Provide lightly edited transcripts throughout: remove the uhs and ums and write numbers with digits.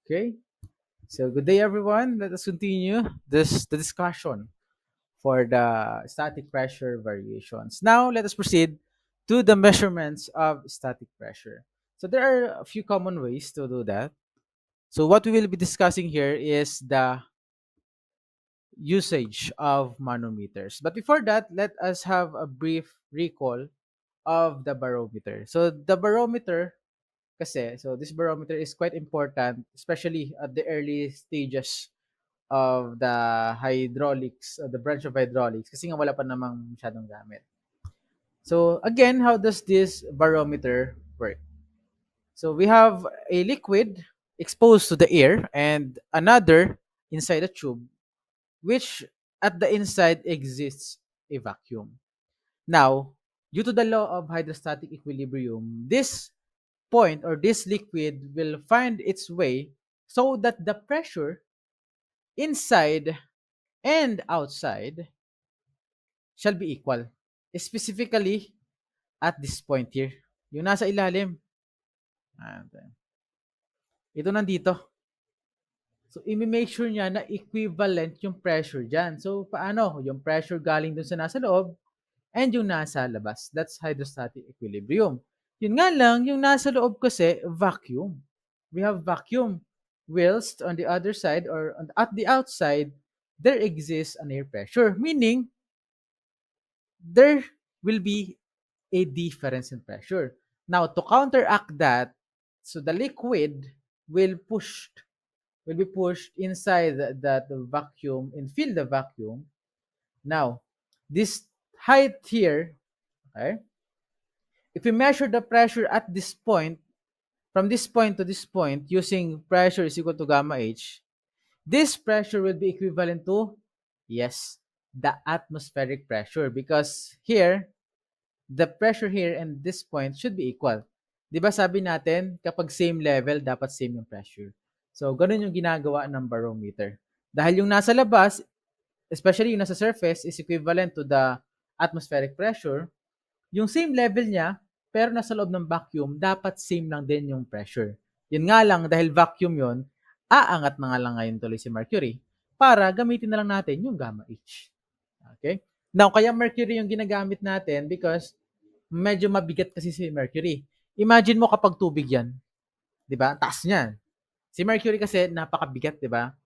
Okay, so good day everyone. Let us continue the discussion for the static pressure variations. Now let us proceed to the measurements of static pressure. So there are a few common ways to do that. So what we will be discussing here is the usage of manometers. But before that, let us have a brief recall of the barometer. So the barometer kasi, so this barometer is quite important, especially at the early stages of the hydraulics, the branch of hydraulics, kasi nga wala pa namang masyadong gamit. So again, how does this barometer work? So we have a liquid exposed to the air and another inside a tube, which at the inside exists a vacuum. Now, due to the law of hydrostatic equilibrium, this point or this liquid will find its way so that the pressure inside and outside shall be equal. Specifically, at this point here. Yung nasa ilalim. Ito nandito. So, i-make sure niya na equivalent yung pressure dyan. So, paano? Yung pressure galing dun sa nasa loob and yung nasa labas. That's hydrostatic equilibrium. Yun nga lang, yung nasa loob kasi, vacuum. We have vacuum. Whilst on the other side or at the outside, there exists an air pressure. Meaning, there will be a difference in pressure. Now, to counteract that, so the liquid will be pushed inside that vacuum and fill the vacuum. Now, this height here, okay, if we measure the pressure at this point, from this point to this point, using pressure is equal to gamma H, this pressure will be equivalent to, yes, the atmospheric pressure because here, the pressure here and this point should be equal. 'Di ba sabi natin, kapag same level, dapat same yung pressure. So, ganun yung ginagawa ng barometer. Dahil yung nasa labas, especially yung nasa surface, is equivalent to the atmospheric pressure, yung same level niya, pero nasa loob ng vacuum, dapat same lang din yung pressure. Yun nga lang, dahil vacuum yon, aangat na nga lang ngayon tuloy si Mercury para gamitin na lang natin yung gamma H. Okay? Now, kaya Mercury yung ginagamit natin because medyo mabigat kasi si Mercury. Imagine mo kapag tubig yan, 'di ba? Taas niyan. Si Mercury kasi napakabigat, 'di ba?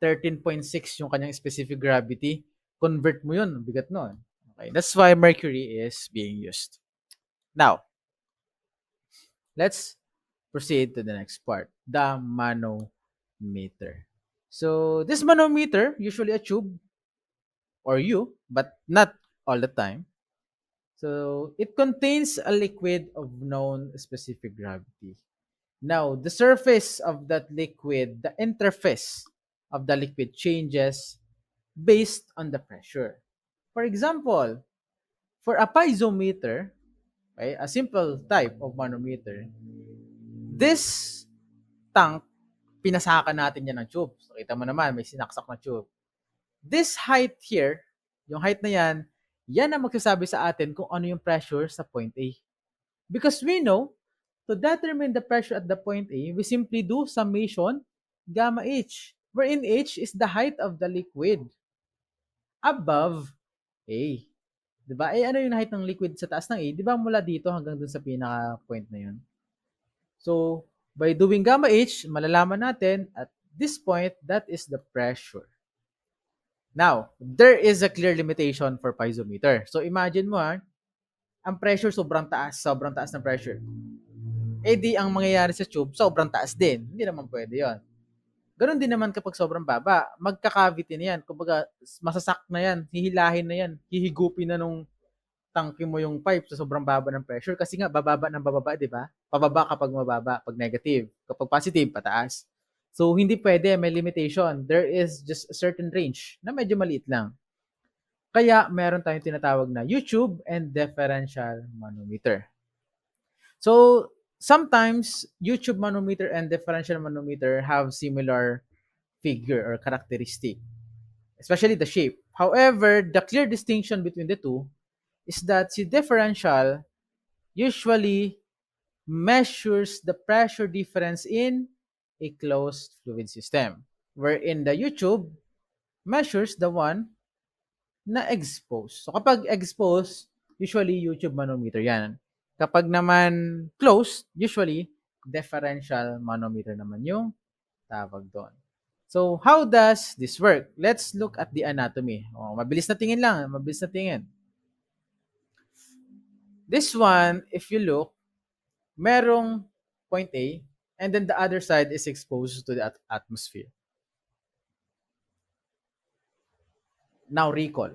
13.6 yung kanyang specific gravity. Convert mo 'yun, bigat noon. Okay, that's why Mercury is being used. Now, let's proceed to the next part, the manometer. So, this manometer, usually a tube or U, but not all the time. So, it contains a liquid of known specific gravity. Now, the surface of that liquid, the interface of the liquid changes based on the pressure. For example, for a piezometer, okay, a simple type of manometer, this tank, pinasakan natin yan ng tube. So, kita mo naman, may sinaksak na tube. This height here, yung height na yan ang magsasabi sa atin kung ano yung pressure sa point A. Because we know, to determine the pressure at the point A, we simply do summation gamma H, wherein H is the height of the liquid above A. Diba? Eh, ano yung height ng liquid sa taas ng A? Diba mula dito hanggang dun sa pinaka-point na yun? So, by doing gamma H, malalaman natin at this point, that is the pressure. Now, there is a clear limitation for piezometer. So, imagine mo ang pressure sobrang taas ng pressure. Eh di ang mangyayari sa tube, sobrang taas din. Hindi naman pwede yon. Ganon din naman kapag sobrang baba. Magka-cavity na yan. Kumbaga, masasak na yan. Hihilahin na yan. Hihigupin na nung tangke mo yung pipe sa sobrang baba ng pressure. Kasi nga, bababa ng bababa, di ba? Pababa kapag mababa, pag negative. Kapag positive, pataas. So, hindi pwede. May limitation. There is just a certain range na medyo maliit lang. Kaya, meron tayong tinatawag na U-tube and differential manometer. So, sometimes U-tube manometer and differential manometer have similar figure or characteristic, especially the shape. However, the clear distinction between the two is that the differential usually measures the pressure difference in a closed fluid system, wherein the YouTube measures the one na exposed. So kapag exposed, usually YouTube manometer yan. Kapag naman closed, usually differential manometer naman yung tawag doon. So how does this work? Let's look at the anatomy. Oh, mabilis na tingin lang, mabilis na tingin. This one, if you look, merong point A, and then the other side is exposed to the atmosphere. Now recall.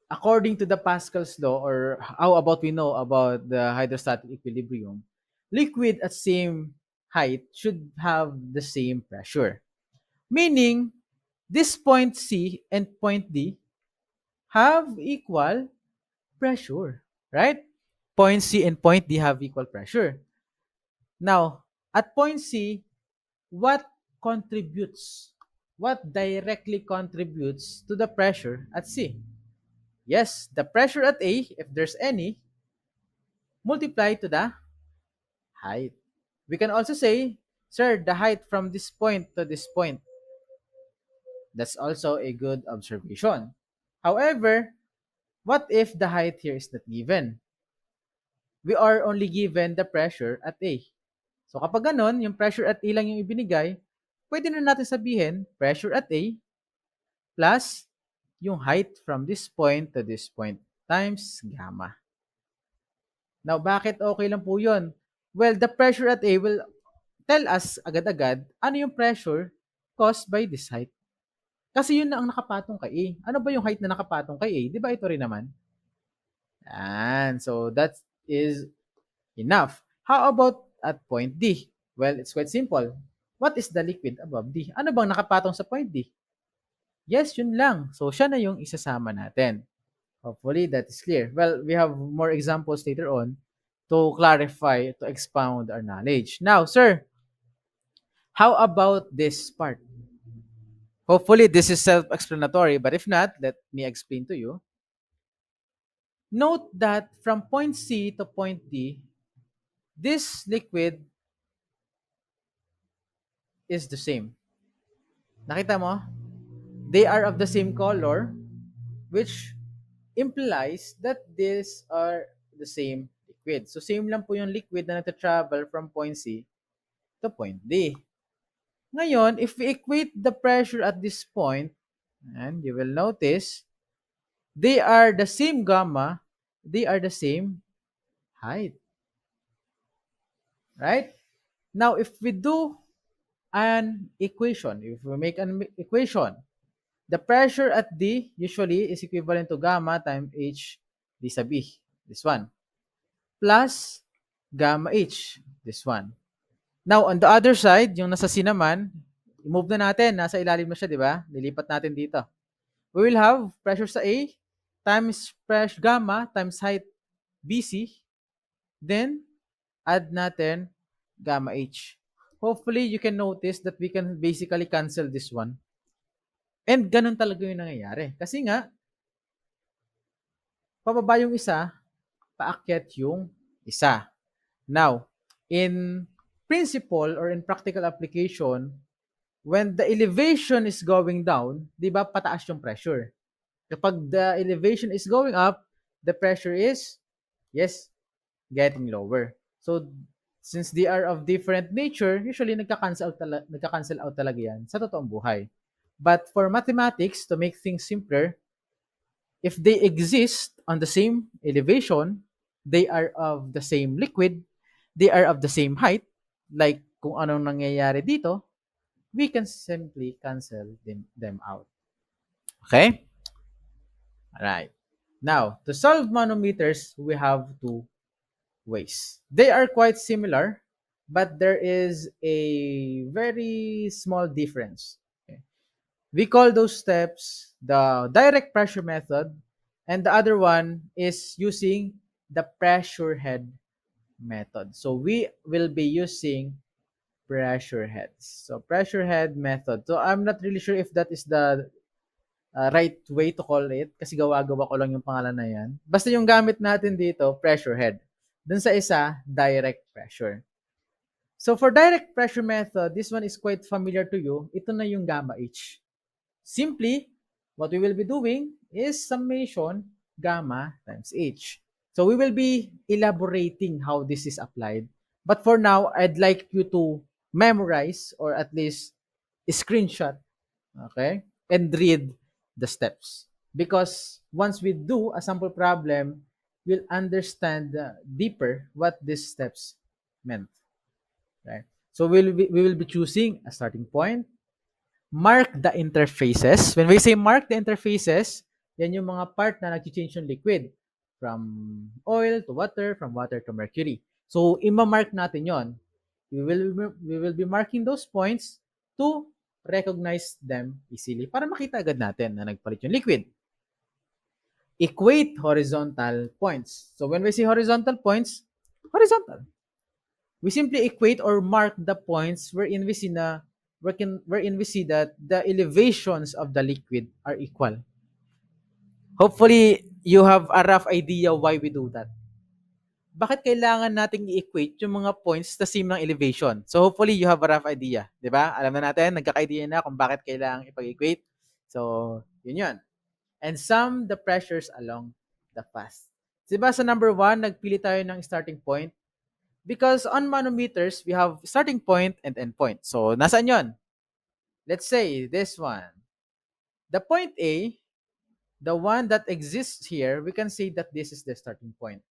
According to the Pascal's law, or how about we know about the hydrostatic equilibrium, liquid at same height should have the same pressure. Meaning, this point C and point D have equal pressure, right? Point C and point D have equal pressure. Now, at point C, what contributes? What directly contributes to the pressure at C? Yes, the pressure at A, if there's any, multiply to the height. We can also say, sir, the height from this point to this point. That's also a good observation. However, what if the height here is not given? We are only given the pressure at A. So kapag ganon, yung pressure at A lang yung ibinigay, pwede na natin sabihin, pressure at A plus yung height from this point to this point times gamma. Now, bakit okay lang po yun? Well, the pressure at A will tell us agad-agad ano yung pressure caused by this height. Kasi yun na ang nakapatong kay A. Ano ba yung height na nakapatong kay A? Di ba ito rin naman? And so that is enough. How about at point D? Well, it's quite simple. What is the liquid above D? Ano bang nakapatong sa point D? Yes, yun lang. So, siya na yung isasama natin. Hopefully, that is clear. Well, we have more examples later on to clarify, to expound our knowledge. Now, sir, how about this part? Hopefully, this is self-explanatory, but if not, let me explain to you. Note that from point C to point D, this liquid is the same. Nakita mo? They are of the same color, which implies that these are the same liquid. So, same lang po yung liquid na nagta-travel from point C to point D. Ngayon, if we equate the pressure at this point, and you will notice, they are the same gamma, they are the same height. Right? Now, if we do an equation, if we make an equation, the pressure at D usually is equivalent to gamma times H D sub E, this one, plus gamma H, this one. Now, on the other side, yung nasa C naman, i-move na natin, nasa ilalim na siya, di ba? Lilipat natin dito. We will have pressure sa A times pressure gamma times height BC, then add natin gamma H. Hopefully, you can notice that we can basically cancel this one. And ganun talaga yung nangyayari. Kasi nga, pababa yung isa, paakyat yung isa. Now, in principle or in practical application, when the elevation is going down, di ba, pataas yung pressure. Kapag the elevation is going up, the pressure is, yes, getting lower. So, since they are of different nature, usually nagka-cancel out talaga yan sa totoong buhay. But for mathematics, to make things simpler, if they exist on the same elevation, they are of the same liquid, they are of the same height, like kung anong nangyayari dito, we can simply cancel them out. Okay? Alright. Now, to solve manometers, we have two ways. They are quite similar, but there is a very small difference. Okay? We call those steps the direct pressure method, and the other one is using the pressure head method. So we will be using pressure heads. So pressure head method. So I'm not really sure if that is the right way to call it kasi gawa-gawa ko lang yung pangalan na yan. Basta yung gamit natin dito, pressure head. Dun sa isa, direct pressure. So for direct pressure method, this one is quite familiar to you. Ito na yung gamma H. Simply, what we will be doing is summation gamma times H. So we will be elaborating how this is applied. But for now, I'd like you to memorize or at least screenshot, okay, and read the steps. Because once we do a sample problem, we'll understand deeper what these steps meant, right? So we will be choosing a starting point, mark the interfaces. When we say mark the interfaces, yan yung mga part na nag-change yung liquid from oil to water, from water to mercury. So, ima-mark natin yon. We will be marking those points to recognize them easily para makita agad natin na nagpalit yung liquid. Equate horizontal points. So, when we say horizontal points, horizontal. We simply equate or mark the points wherein we see that the elevations of the liquid are equal. Hopefully, you have a rough idea why we do that. Bakit kailangan nating i-equate yung mga points sa same ng elevation? So hopefully you have a rough idea, 'di ba? Alam na natin, nagkaka-idea na kung bakit kailangan ipag-equate. So, yun 'yun. And sum the pressures along the path. Diba sa number 1, nagpili tayo ng starting point? Because on manometers, we have starting point and end point. So, nasaan yon? Let's say this one. The point A, the one that exists here, we can say that this is the starting point.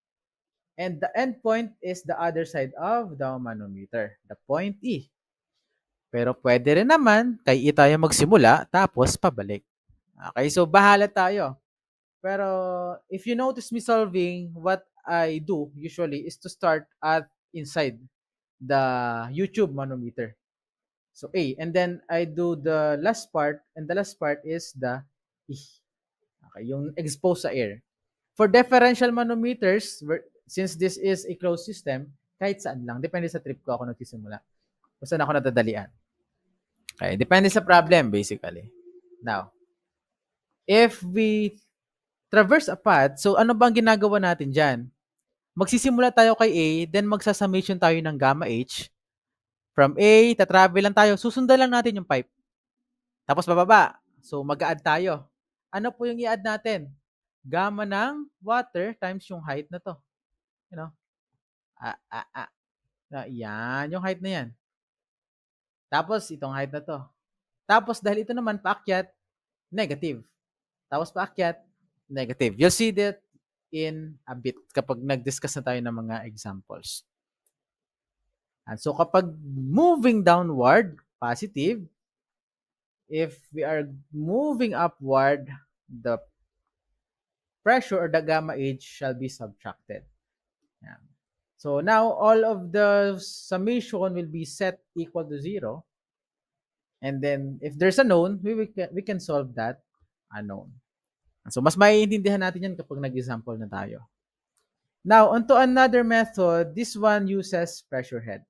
And the end point is the other side of the manometer, the point E. Pero pwede rin naman kay E tayo magsimula, tapos pabalik. Okay, so bahala tayo. Pero if you notice me solving, what I do usually is to start at inside the YouTube manometer. So A, and then I do the last part, and the last part is the E. Okay, yung exposed sa air. For differential manometers, since this is a closed system, kahit saan lang, depende sa trip ko ako nagsisimula. Kung saan ako nadadalian. Okay, depende sa problem basically. Now, if we traverse a path, so ano bang ginagawa natin dyan? Magsisimula tayo kay A, then magsasummation tayo ng gamma H. From A, tatravel lang tayo, susundan lang natin yung pipe. Tapos bababa. So mag-a-add tayo. Ano po yung i-add natin? Gamma ng water times yung height na to. You know? Yan, yung height na yan. Tapos itong height na to. Tapos dahil ito naman paakyat, negative. Tapos paakyat, negative. You'll see that in a bit kapag nag-discuss na tayo ng mga examples. And so kapag moving downward, positive. If we are moving upward, the pressure or the gamma H shall be subtracted. Yeah. So now all of the summation will be set equal to 0. And then if there's a known, we can solve that unknown. So mas maiintindihan natin yan kapag nag-example na tayo. Now, onto another method. This one uses pressure head.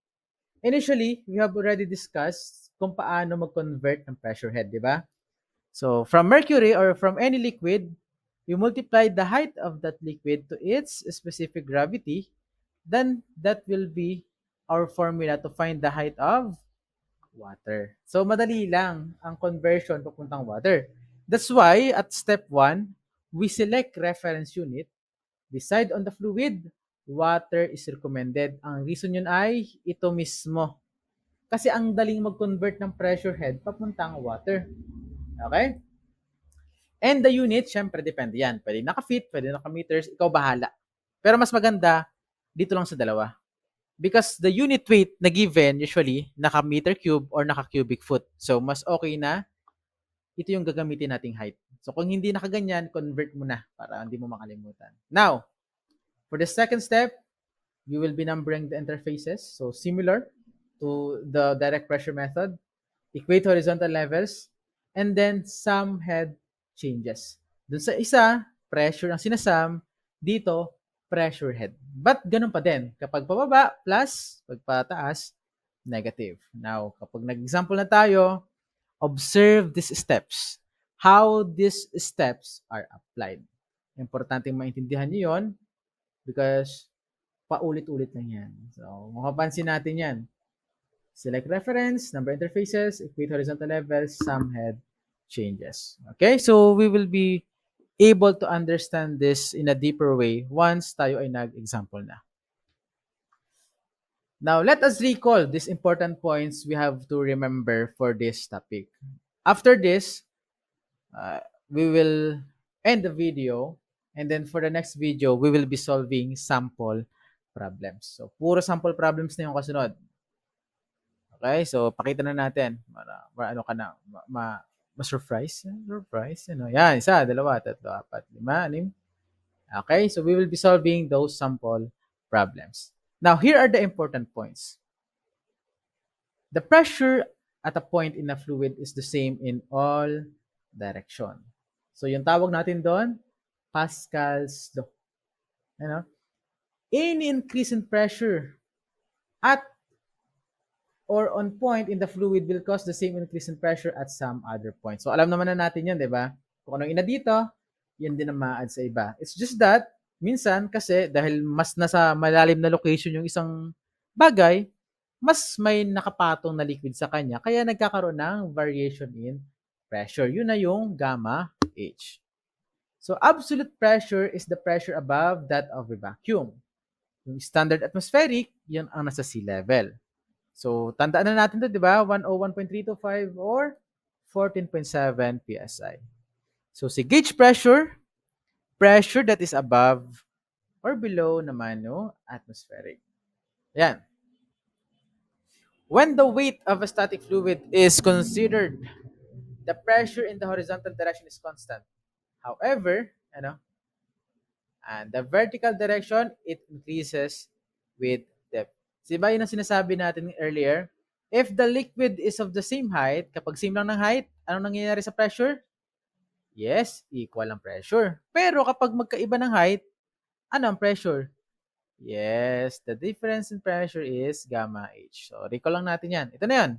Initially, we have already discussed kung paano mag-convert ng pressure head, di ba? So, from mercury or from any liquid, we multiply the height of that liquid to its specific gravity. Then, that will be our formula to find the height of water. So, madali lang ang conversion papuntang water. That's why, at step 1, we select reference unit. Decide on the fluid, water is recommended. Ang reason yun ay ito mismo. Kasi ang daling mag-convert ng pressure head papuntang water. Okay? And the unit, syempre, depende yan. Pwede naka-feet, pwede naka-meters, ikaw bahala. Pero mas maganda, dito lang sa dalawa. Because the unit weight na given, usually, naka-meter cube or naka-cubic foot. So, mas okay na, ito yung gagamitin nating height. So, kung hindi nakaganyan, convert mo na para hindi mo makalimutan. Now, for the second step, we will be numbering the interfaces. So, similar to the direct pressure method. Equate horizontal levels. And then, sum head changes. Dun sa isa, pressure ang sinasum. Dito, pressure head. But ganun pa din. Kapag pababa, plus. Pag pataas, negative. Now, kapag nag-example na tayo, observe these steps. How these steps are applied. Importante maintindihan nyo yun because paulit-ulit lang yan. So, mapapansin natin yan. Select reference, number interfaces, equate horizontal levels, sum head changes. Okay, so we will be able to understand this in a deeper way once tayo ay nag-example na. Now, let us recall these important points we have to remember for this topic. After this, we will end the video, and then for the next video, we will be solving sample problems. So, puro sample problems na yung kasunod. Okay? So, pakita na natin. Para ano ka na, ma-surprise. Surprise. Ano? Yan, isa, dalawa, tatlo, apat, lima, anim. Okay? So, we will be solving those sample problems. Now, here are the important points. The pressure at a point in a fluid is the same in all direction. So, yung tawag natin doon, Pascal's law. Ano? Any increase in pressure at or on point in the fluid will cause the same increase in pressure at some other point. So, alam naman na natin yun, di ba? Kung anong ina dito, yun din ang ma-add sa iba. It's just that, minsan, kasi dahil mas nasa malalim na location yung isang bagay, mas may nakapatong na liquid sa kanya, kaya nagkakaroon ng variation in pressure. Yun na yung gamma H. So, absolute pressure is the pressure above that of a vacuum. Yung standard atmospheric, yun ang nasa sea level. So, tandaan na natin ito, di ba? 101.325 or 14.7 PSI. So, si gauge pressure, pressure that is above or below naman no atmospheric. Yan. When the weight of a static fluid is considered, the pressure in the horizontal direction is constant. However, and the vertical direction, it increases with depth. Diba yun ang sinasabi natin earlier? If the liquid is of the same height, kapag same lang ng height, anong nangyayari sa pressure? Yes, equal ang pressure. Pero kapag magkaiba ng height, ano ang pressure? Yes, the difference in pressure is gamma H. So, recall lang natin yan. Ito na yan.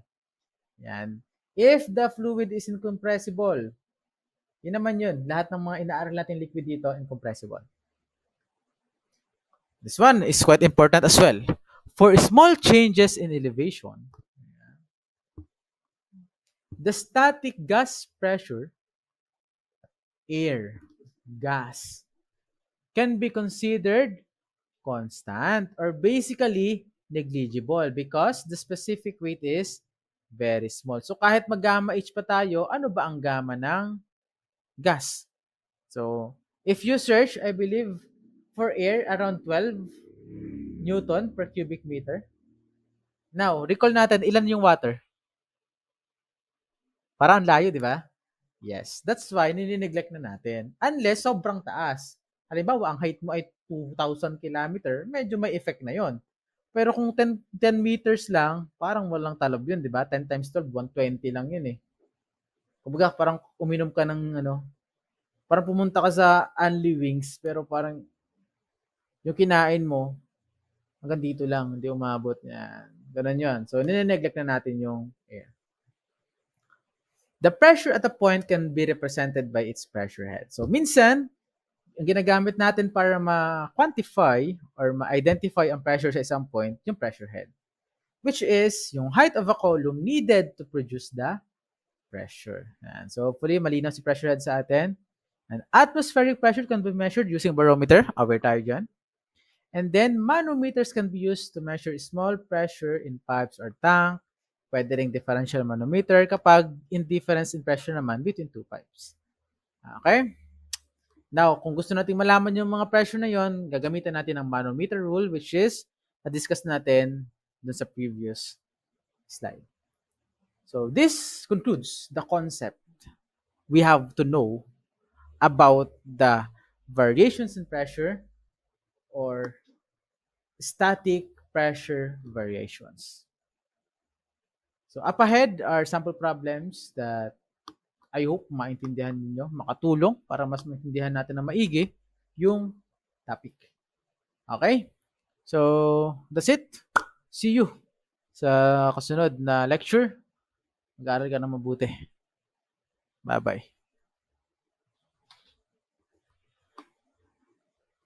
Yan. If the fluid is incompressible, yun naman yun. Lahat ng mga inaaral natin liquid dito, incompressible. This one is quite important as well. For small changes in elevation, the static gas pressure, air, gas, can be considered constant or basically negligible because the specific weight is very small. So kahit mag-gamma H pa tayo, ano ba ang gamma ng gas? So if you search, I believe for air around 12 Newton per cubic meter. Now, recall natin ilan yung water? Parang layo, di ba? Yes. That's why ninineglect na natin. Unless sobrang taas. Halimbawa, ang height mo ay 2,000 kilometer, medyo may effect na yon. Pero kung 10 meters lang, parang walang talab yun, di ba? 10 times 12, 120 lang yun eh. Kumbaga, parang uminom ka ng parang pumunta ka sa Only Wings, pero parang yung kinain mo, hanggang dito lang, hindi umabot. Yan. Ganun yun. So, ninineglect na natin yung air. The pressure at a point can be represented by its pressure head. So, minsan, ang ginagamit natin para ma-quantify or ma-identify ang pressure sa isang point, yung pressure head, which is yung height of a column needed to produce the pressure. And so, hopefully, malinaw si pressure head sa atin. And atmospheric pressure can be measured using barometer. Aware tayo dyan. And then, manometers can be used to measure small pressure in pipes or tank. Pwede ring differential manometer kapag indifference in pressure naman between two pipes. Okay? Now, kung gusto natin malaman yung mga pressure na yon, gagamitan natin ang manometer rule, which is na-discuss natin dun sa previous slide. So, this concludes the concept we have to know about the variations in pressure or static pressure variations. So, up ahead are sample problems that I hope maintindihan ninyo, makatulong para mas maintindihan natin na maigi yung topic. Okay? So, that's it. See you sa kasunod na lecture. Mag-aaral ka na mabuti. Bye-bye.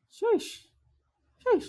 Shush! Shush!